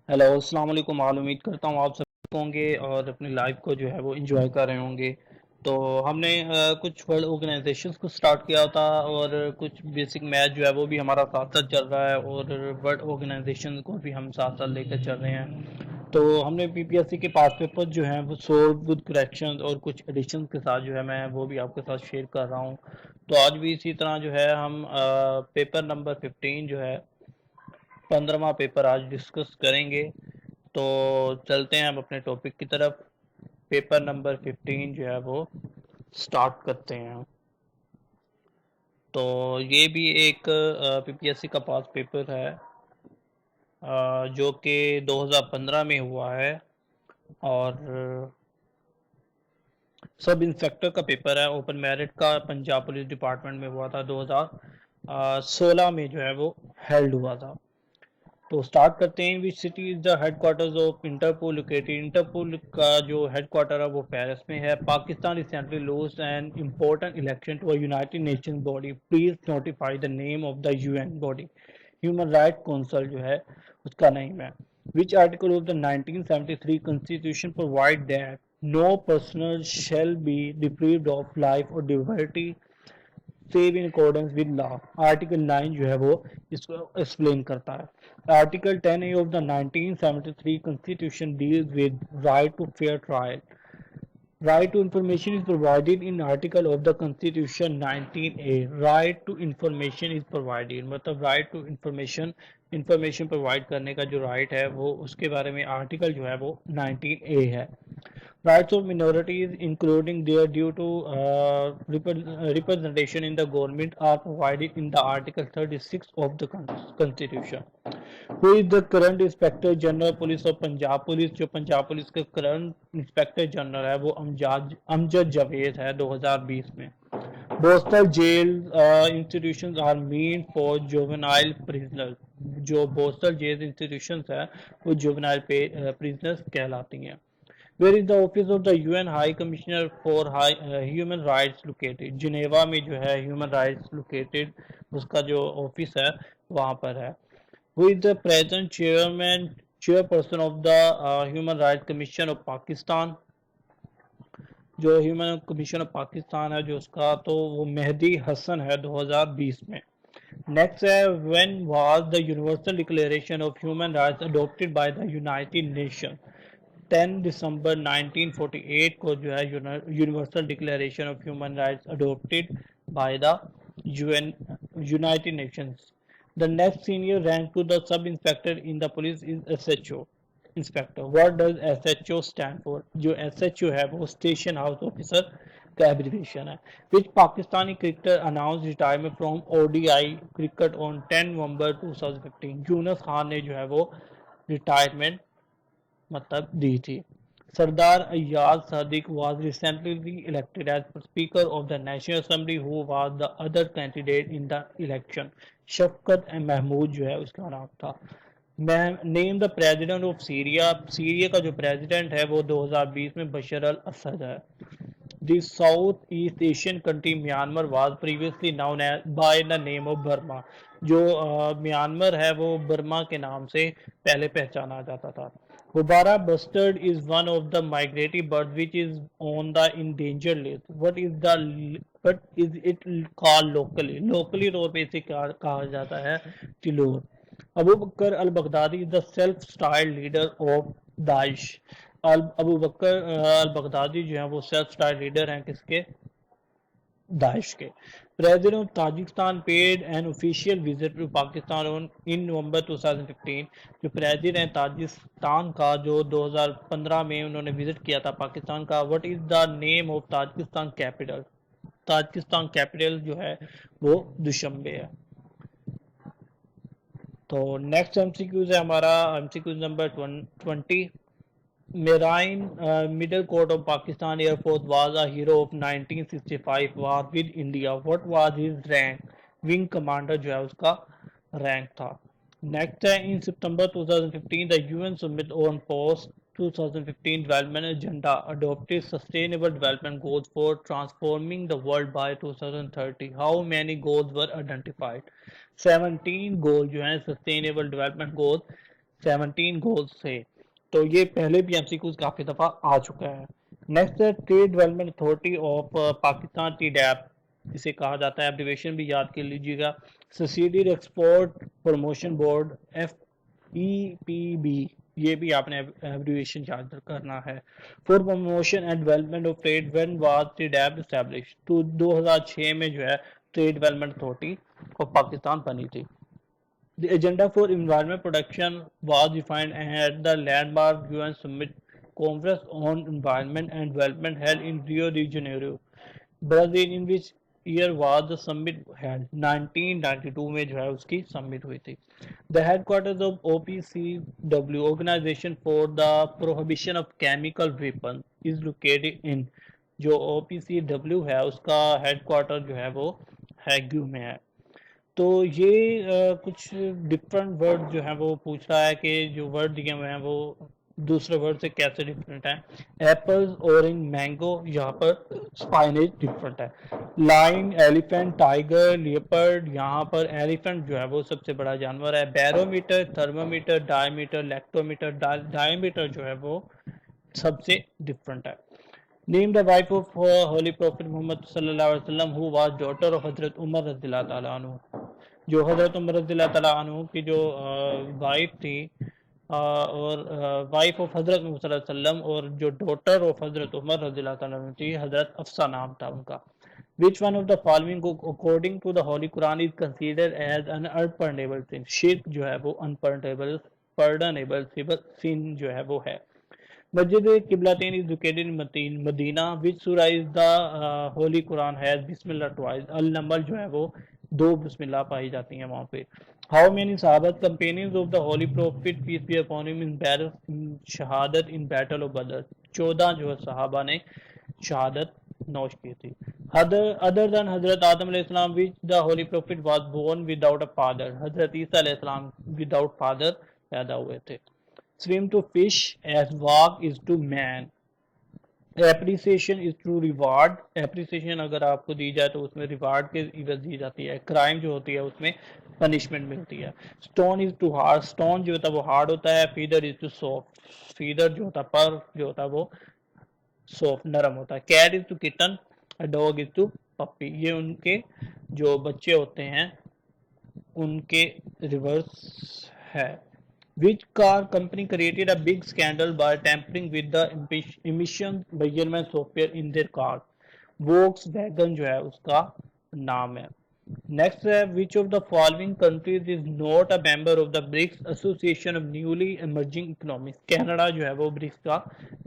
Hello अस्सलाम वालेकुम। उम्मीद करता हूँ आप सब होंगे और अपनी लाइफ को जो है वो एंजॉय कर रहे होंगे। तो हमने कुछ वर्ल्ड ऑर्गेनाइजेशंस को स्टार्ट किया था और कुछ बेसिक मैथ जो है वो भी हमारा साथ साथ चल रहा है और वर्ल्ड ऑर्गेनाइजेशन को भी हम साथ साथ लेकर चल रहे हैं। तो हमने पीपीएससी के पास पेपर जो हैं वो सोल्व विद करेक्शंस और कुछ एडिशन के साथ जो है मैं वो भी आपके साथ शेयर कर रहा हूँ। तो आज भी इसी तरह जो है हम पेपर नंबर 15 जो है 15वां पेपर आज डिस्कस करेंगे। तो चलते हैं हम अपने टॉपिक की तरफ। पेपर नंबर 15 जो है वो स्टार्ट करते हैं। तो ये भी एक पीपीएससी का पास पेपर है जो कि 2015 में हुआ है और सब इंस्पेक्टर का पेपर है। ओपन मेरिट का पंजाब पुलिस डिपार्टमेंट में हुआ था 2016 में जो है वो हेल्ड हुआ था। तो स्टार्ट करते हैं। Which city is the headquarters of Interpol located. Interpol का जो हेडक्वार्टर है वो पेरिस में है। Pakistan recently lost an important election to a United Nation body. Please notify the name of the UN body. Human right council जो है उसका name है। Which article of the 1973 constitution provide that no person shall be deprived of life or liberty save in accordance with law. Article 9 जो है वो इसको explain करता है। Article 10 A of the 1973 constitution deals with right to fair trial. Right to information is provided in article of the constitution 19A. Right to information is provided मतलब right to information provide करने का जो right है वो उसके बारे में article जो है वो 19A है। Rights of minorities, including their due to representation in the government, are provided in the Article 36 of the Constitution. Who is the current inspector general police of Punjab police? जो पंजाब पुलिस के current inspector general है वो अमजद जावेद है 2020 में। Borstal jail institutions are mean for juvenile prisoner. जो borstal jail institutions है वो juvenile prisoners कहलाती हैं। Where is the office of the UN High Commissioner for Human Rights located? Geneva में जो है ह्यूमन राइट्स लोकेटेड उसका जो ऑफिस है वहाँ पर है। Who is the present chairperson of the Human Rights Commission of Pakistan? जो ह्यूमन कमीशन ऑफ पाकिस्तान है जो उसका तो वो मेहदी हसन है 2020 में। नेक्स्ट है when was the universal declaration of human rights adopted by the United Nation. 10 दिसंबर 1948 को जो है universal declaration of human rights adopted by the UN United Nations. The next senior rank to the sub inspector in the police is SHO inspector. What does SHO stand for? जो SHO है वो station house officer का abbreviation है। Which Pakistani cricketer announce retirement from ODI cricket on 10 नवंबर 2015। यूनुस खान ने जो है वो retirement मतलब दी थी। सरदार Ayaz सदिक was recently elected as Speaker of the National Assembly. Who was the other candidate in the election? शफकत महमूद जो है उसका नाम था। Name the president of Syria. Syria का जो प्रेसिडेंट है वो 2020 में बशर अल असद है। The south east Asian country Myanmar was previously noun by the name of Burma. जो म्यांमार है वो बर्मा के नाम से पहले पहचाना जाता था। Hubara bustard is one of the migratory birds which is on the endangered list. What is it called locally? Locally तौर पे इसे कहा जाता है टिलोर। Abu Bakr al Baghdadi is the self styled leader of Daesh. Abu Bakr al Baghdadi जो है वो सेल्फ स्टाइल्ड लीडर हैं किसके? दाइश के। President of Tajikistan paid an official visit to Pakistan on in November 2015। जो प्रेसिडेंट है Tajikistan का जो 2015 में उन्होंने विजिट किया था पाकिस्तान का। What is the name of Tajikistan capital? Tajikistan capital जो है वो दुशंबे है। तो नेक्स्ट एमसीक्यूज है हमारा MCQs number 20। Marine Middle Court of Pakistan Air Force was a hero of 1965 war with India. What was his rank? Wing commander जो है उसका रैंक था। नेक्स्ट है इन सितंबर 2015 the UN summit on post 2015 development agenda adopted sustainable development goals for transforming the world by 2030. How many goals were identified? 17 गोल जो हैं sustainable development goal 17 goals थे। तो ये पहले भी एमसीक्यूज काफी दफा आ चुका है। नेक्स्ट है trade development authority of Pakistan, TDAP इसे कहा जाता है, एब्रिविएशन भी याद कर लीजिएगा। Subsidy export promotion board, FEPB, ये भी आपने एब्रिविएशन याद करना है। For promotion and development of trade when was TDAP establish, तो 2006 में जो है trade development authority of Pakistan बनी थी। The agenda for environment protection was defined at the landmark UN Summit Conference on Environment and Development held in Rio de Janeiro, Brazil, in which year was the summit held? 1992 में जो है उसकी summit हुई थी। The headquarters of OPCW, Organization for the Prohibition of Chemical Weapons, is located in, जो OPCW है उसका headquarter जो है वो हैग्यू में है। तो ये कुछ डिफरेंट वर्ड जो है वो पूछ रहा है कि जो वर्ड दिए हुए हैं वो दूसरे वर्ड से कैसे डिफरेंट है। एप्पल्स, ऑरेंज, मैंगो, यहाँ पर स्पाइनेज डिफरेंट है। लाइन, एलिफेंट, टाइगर, लियोपर्ड, यहाँ पर एलिफेंट जो है वो सबसे बड़ा जानवर है। Barometer, thermometer, diameter, lactometer, diameter जो है वो सबसे डिफरेंट है। Name the wife of Holy Prophet Muhammad sallallahu alaihi wasallam who was daughter of Hazrat Umar रज़ियल्लाहु ताला अन्हु। जो हजरत उमर रज़ियल्लाहु ताला अन्हु की जो वाइफ थी और वाइफ ऑफ हजरत मोहम्मद सल्लल्लाहु अलैहि वसल्लम और जो डॉटर ऑफ हजरत उमर रज़ियल्लाहु ताला अन्हु थी, हजरत अफसा नाम था उनका। Which one of the following according to the Holy Quran is considered as an unpardonable sin? शिर्क जो है वो pardonable sin जो है वो है। Masjid Qiblatain is located in Medina. Which surah is the Holy Quran has Bismillah twice? Al-Naml जो है वो 2 बिस्मिल्लाह पाई जाती हैं वहाँ पे। How many sahabat companions of the Holy Prophet peace be upon him in शहादत in battle of Badr? 14 जो है सहाबा ने शहादत नौश की थी। Other than Hazrat Adam alayhi salam, which the Holy Prophet was born without a father? Hazrat Isa alayhi salam without father पैदा हुए थे। Swim to fish as walk is to man. Appreciation is to reward, appreciation अगर आपको दी जाए तो उसमें reward के इवज दी जाती है। क्राइम जो होती है उसमें पनिशमेंट मिलती है। Stone is too hard, stone जो होता है वो हार्ड होता है। Feather is too soft, feather जो होता है पर जो होता है वो सॉफ्ट नरम होता है। Cat is to kitten, dog is to puppy, ये उनके जो बच्चे होते हैं उनके रिवर्स है। Which car company created a big scandal by tampering with the emission measurement software in their car? Volkswagen जो है उसका नाम है। Next है which of the following countries is not a member of the BRICS Association of Newly Emerging Economies? Canada जो है वो BRICS का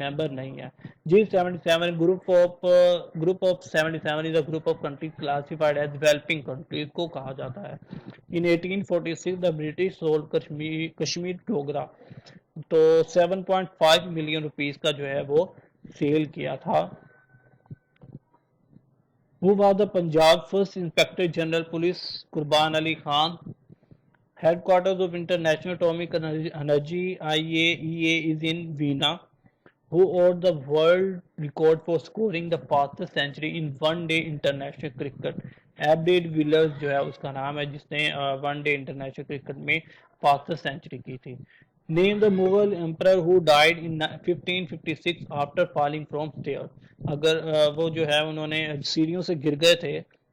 मेंबर नहीं है। G77 group of 77 is a group of countries classified as developing countries को कहा जाता है। In 1846 the British sold Kashmir Dogra, तो 7.5 मिलियन रुपीस का जो है वो सेल किया था। Who was the Punjab first Inspector General Police? Qurban Ali Khan. Headquarters of International Atomic Energy IAEA is in Vienna. Who holds the world record for scoring the fastest century in one-day international cricket? AB de Villiers जो है उसका नाम है जिसने one day international cricket में fastest century की थी। Name the Mughal emperor who died in 1556 after falling from stair. अगर वो जो है उन्होंने सीढ़ियों से गिर गए थे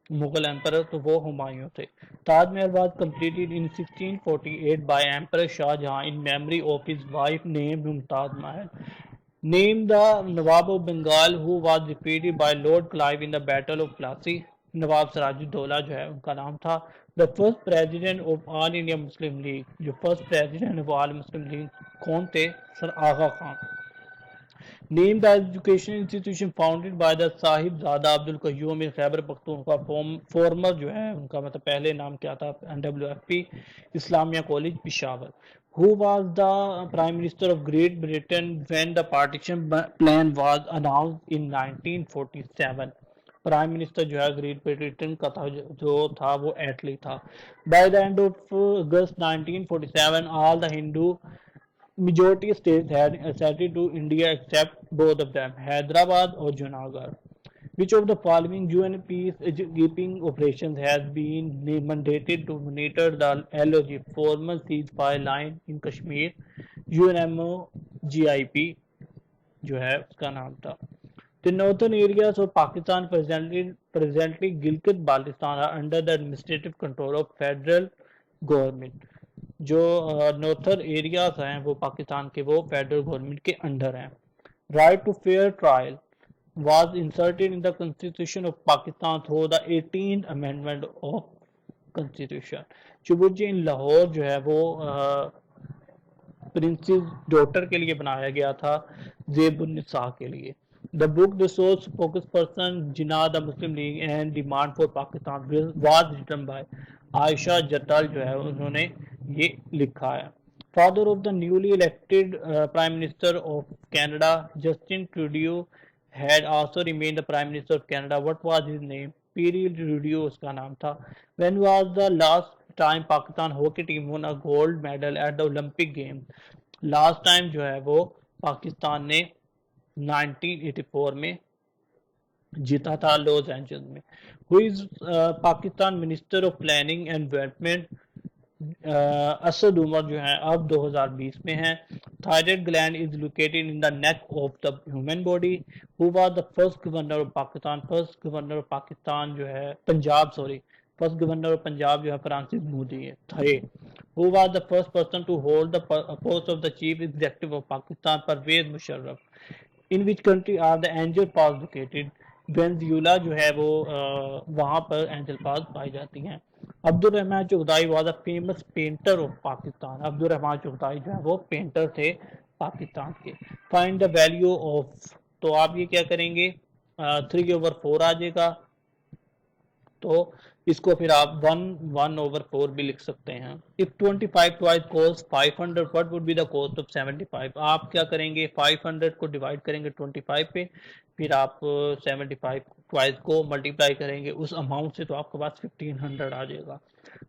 मुगल एम्परर तो वो हुमायूं थे। Taj Mahal was completed in 1648 by emperor Shah Jahan in memory of his wife named Mumtaz Mahal. Name the Nawab of Bengal who was defeated by Lord Clive in the Battle of Plassey. नवाब सिराजुद्दौला जो है उनका नाम था। The first president of All India Muslim League, जो first president of All Muslim League कौन थे? Sir Aga Khan. Name the education institution founded by the Sahibzada Abdul Qayyum in Khyber Pakhtunkhwa. Former जो है उनका मतलब पहले नाम क्या था? NWFP Islamia College Peshawar. Who was the Prime Minister of Great Britain when the partition plan was announced in 1947? Prime minister जो है ग्रेट ब्रिटेन का था जो था वो एटली था। By the end of August 1947 all the Hindu majority states had acceded to India except both of them, Hyderabad or Junagadh. Which of the following UN peacekeeping operations has been mandated to monitor the LOG formal ceasefire line in Kashmir? UNMOGIP जो है उसका नाम था। The northern areas of Pakistan presently Gilgit-Baltistan are under the administrative control of federal government। जो northern areas हैं वो पाकिस्तान के वो फेडरल गवर्नमेंट के अंडर हैं। Right to fair trial was inserted in the constitution of Pakistan through the 18th amendment of constitution। चुबुद्दीन लाहौर जो है वो प्रिंसेस डॉटर के लिए बनाया गया था, जेबुन्निसा के लिए। The book the sole spokesperson Jinnah the Muslim League and demand for Pakistan was written by Ayesha Jalal जो है उन्होंने ये लिखा है। Father of the newly elected prime minister of Canada Justin Trudeau had also remained the prime minister of Canada। What was his name? Pierre Trudeau उसका नाम था। When was the last time Pakistan hockey team won a gold medal at the Olympic Games? Last time जो है वो पाकिस्तान ने 1984 में जीता था लॉस एंजल्स में। Who is Pakistan minister of planning and development? Asad Umar जो है अब 2020 में है। Thyroid gland is located in the neck of the human body. Who was the first governor of Pakistan? First governor of Pakistan जो है Punjab, sorry, first governor of Punjab जो है Francis Mudie है थे। Who was the first person to hold the post of the chief executive of Pakistan? Pervez Musharraf. In which country are the angel pass located? Venezuela जो है वो वहां पर एंजल पास पाई जाती हैं। Abdul Rahman Chaudhry was a famous painter of Pakistan. Abdul Rahman Chaudhry जो है वो पेंटर थे पाकिस्तान के। फाइंड द वैल्यू ऑफ, तो आप ये क्या करेंगे, 3/4 आ जाएगा, तो इसको फिर आप 1/4 भी लिख सकते हैं। If 25 twice cost 500 what would be the cost of 75? आप क्या करेंगे, 500 को डिवाइड करेंगे 25 पे, फिर आप 75 ट्वाइस को मल्टीप्लाई करेंगे उस अमाउंट से, तो आपके पास 1500 आ जाएगा।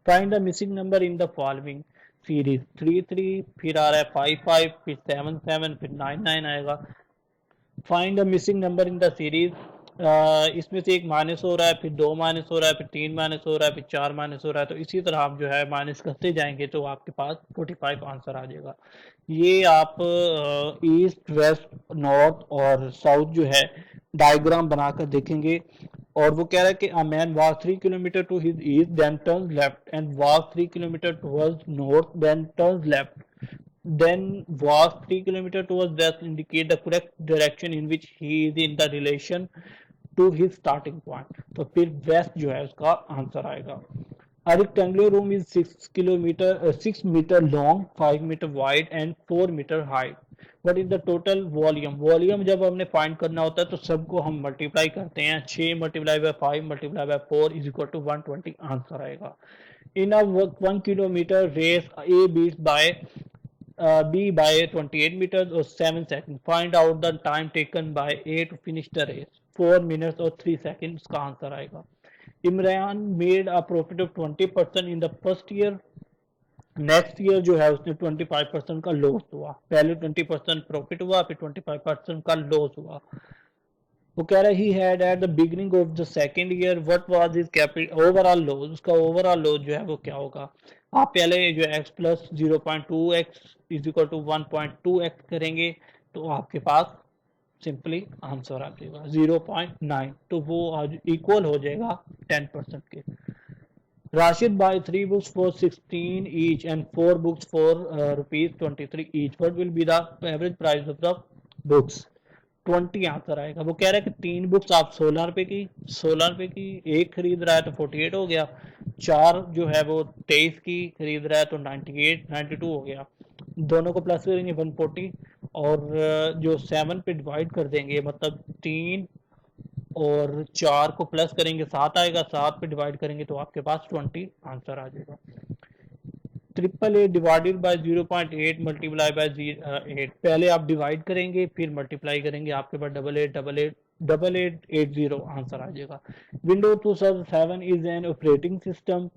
Find the missing number in the following series. 3 फिर आ रहा है 5 फिर 7 फिर 9 आएगा। Find the missing number in the series. इसमें से एक माइनस हो रहा है, फिर 2 माइनस हो रहा है, फिर 3 माइनस हो रहा है, फिर 4 माइनस हो रहा है, तो इसी तरह आप जो है माइनस करते जाएंगे तो आपके पास 45 आंसर आ जाएगा। ये आप ईस्ट वेस्ट नॉर्थ और साउथ जो है डायग्राम बनाकर देखेंगे। और वो कह रहा है कि a man walk 3 kilometre to his east then turns left and walk 3 kilometre towards north then turns left then walk 3 kilometers towards west, indicate the correct direction in which he is in the relation to his starting point। तो फिर waste जो है उसका answer आएगा। A rectangular room is 6 meter long, 5 meter wide and 4 meter high। What is the total volume? Volume जब हमने find करना होता है तो सबको हम मल्टीप्लाई करते हैं, 6 multiply by 5 multiply by 4 is equal to 120 answer आएगा। In a 1 kilometre race A beats by B by 28 meters or 7 seconds। Find out the time taken by A to finish the race। 4 minutes or 3 seconds का answer आएगा। Imran made a profit of 20% in the first year. Next year जो है उसने 25% का loss हुआ। पहले 20% profit हुआ, फिर 25% का लॉस हुआ। वो कह रहा है he had at the beginning of the second year what was his capital overall loss. उसका ओवरऑल लॉस जो है वो क्या होगा। आप पहले जो x plus 0.2x is equal to 1.2x करेंगे तो आपके पास सिंपली आंसर आ जाएगा 0.9, तो वो इक्वल हो जाएगा 10% के। Rashid buy 3 books for 16 each and 4 books for rupees 23 each। What will be the average price of the books? 20 answer आएगा। वो कह रहा है कि 3 बुक्स आप 16 रुपए की एक खरीद रहा है तो 48 हो गया, 4 जो है वो 23 की खरीद रहा है तो 92 हो गया। दोनों को प्लस करेंगे 140 और जो 7 पे डिवाइड कर देंगे, मतलब 3 और 4 को प्लस करेंगे 7 आएगा, 7 पे डिवाइड करेंगे तो आपके पास 20 आंसर आ जाएगा। 888 डिवाइडेड बाय 0.8 मल्टीप्लाई बाय 8। पहले आप डिवाइड करेंगे फिर मल्टीप्लाई करेंगे, आपके पास 8880 आंसर आ जाएगा। Windows 2007 is an operating system.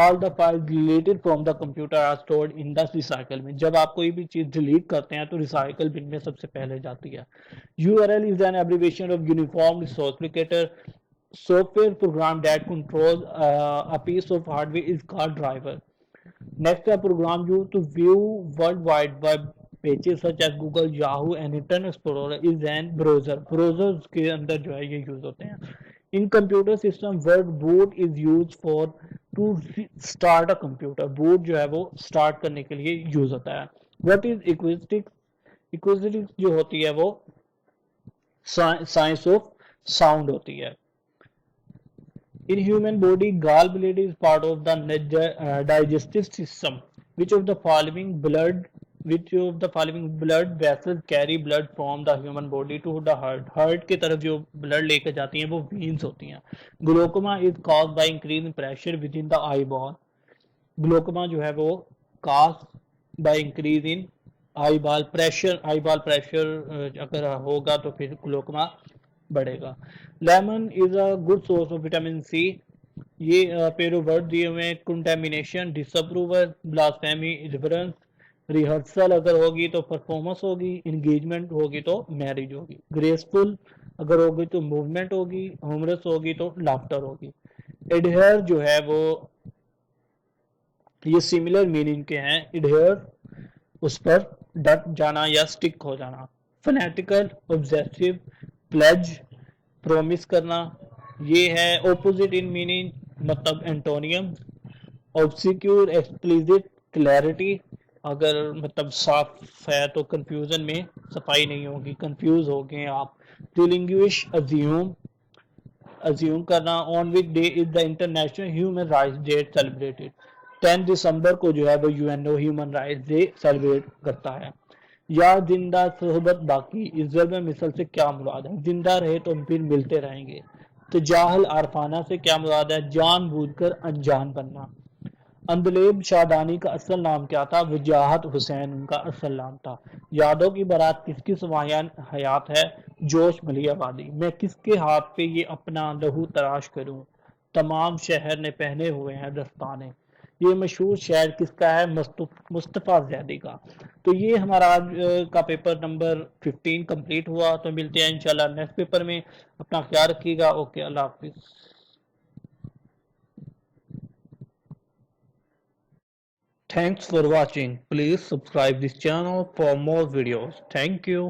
All the files deleted from the computer are stored in the recycle में। जब आप कोई भी चीज डिलीट करते हैं तो रिसाइकल बिन में सबसे पहले जाती है। URL is an abbreviation of uniform resource locator. Software program that controls a piece of hardware is called driver। Next, a program used to view World Wide Web pages such as Google, Yahoo and Internet Explorer is an browser. Browsers के अंदर जो है ये use होते हैं। In computer system word boot is use for to start a computer. Boot जो है वो स्टार्ट करने के लिए यूज होता है। What is इक्विस्टिक? इक्विस्टिक जो होती है वो साइंस ऑफ साउंड होती है। In human body, gallbladder is part of the digestive system. Which of the following blood, which of the following blood vessels carry blood from the human body to the heart? Heart की तरफ जो blood लेकर जाती हैं वो veins होती हैं। Glaucoma is caused by increase in pressure within the eyeball. Glaucoma जो है वो caused by increase in eye ball pressure अगर होगा तो फिर ग्लोकोमा बढ़ेगा। Lemon is a good source of vitamin C. ये पेरो वर्ड दिए हुए हैं। Contamination, disapproval, blasphemy, reference, rehearsal अगर होगी तो परफॉर्मेंस होगी, इंगेजमेंट होगी तो मैरिज होगी, ग्रेसफुल अगर होगी तो मूवमेंट होगी, ह्यूमरस होगी तो लाफ्टर होगी। एडहेयर जो है वो ये सिमिलर मीनिंग के हैं। इडहेयर उस पर डट जाना या स्टिक हो जाना। फनेटिकल, ऑब्जेसिव, प्लेज, प्रोमिस करना। ये है ऑपोजिट इन मीनिंग, मतलब एंटोनियम। ऑब्सिक्यूर, एक्सप्लिसिट, क्लैरिटी अगर मतलब साफ है तो कंफ्यूजन में सफाई नहीं होगी, कंफ्यूज हो गए आप। रिलिंग्विश, अज्यूम करना। On which day is the international human rights day celebrated? 10 दिसंबर को जो है वो UNO human rights day celebrate करता है। या जिंदा सोहबत बाकी, इस जल में मिसल से क्या मुराद है? जिंदा रहे तो फिर मिलते रहेंगे। तो जाहल आरफाना से क्या मुराद है? जानबूझकर अनजान बनना। अंदलेब शाहदानी का असल नाम क्या था? वजाहत हुसैन उनका असल नाम था। यादों की बारात किसकी सवायान हयात है? जोश मलियाबादी। मैं किसके हाथ पे ये अपना लहू तराश करूं? तमाम शहर ने पहने हुए हैं दस्ताने। ये मशहूर शायर किसका है? मुस्तफ़ा ज़ैदी का। तो ये हमारा आज का पेपर नंबर 15 कंप्लीट हुआ। तो मिलते हैं इंशाल्लाह नेक्स्ट पेपर में। अपना ख्याल रखिएगा। ओके, अल्लाह हाफिज़। Thanks for watching. Please subscribe this channel for more videos. Thank you.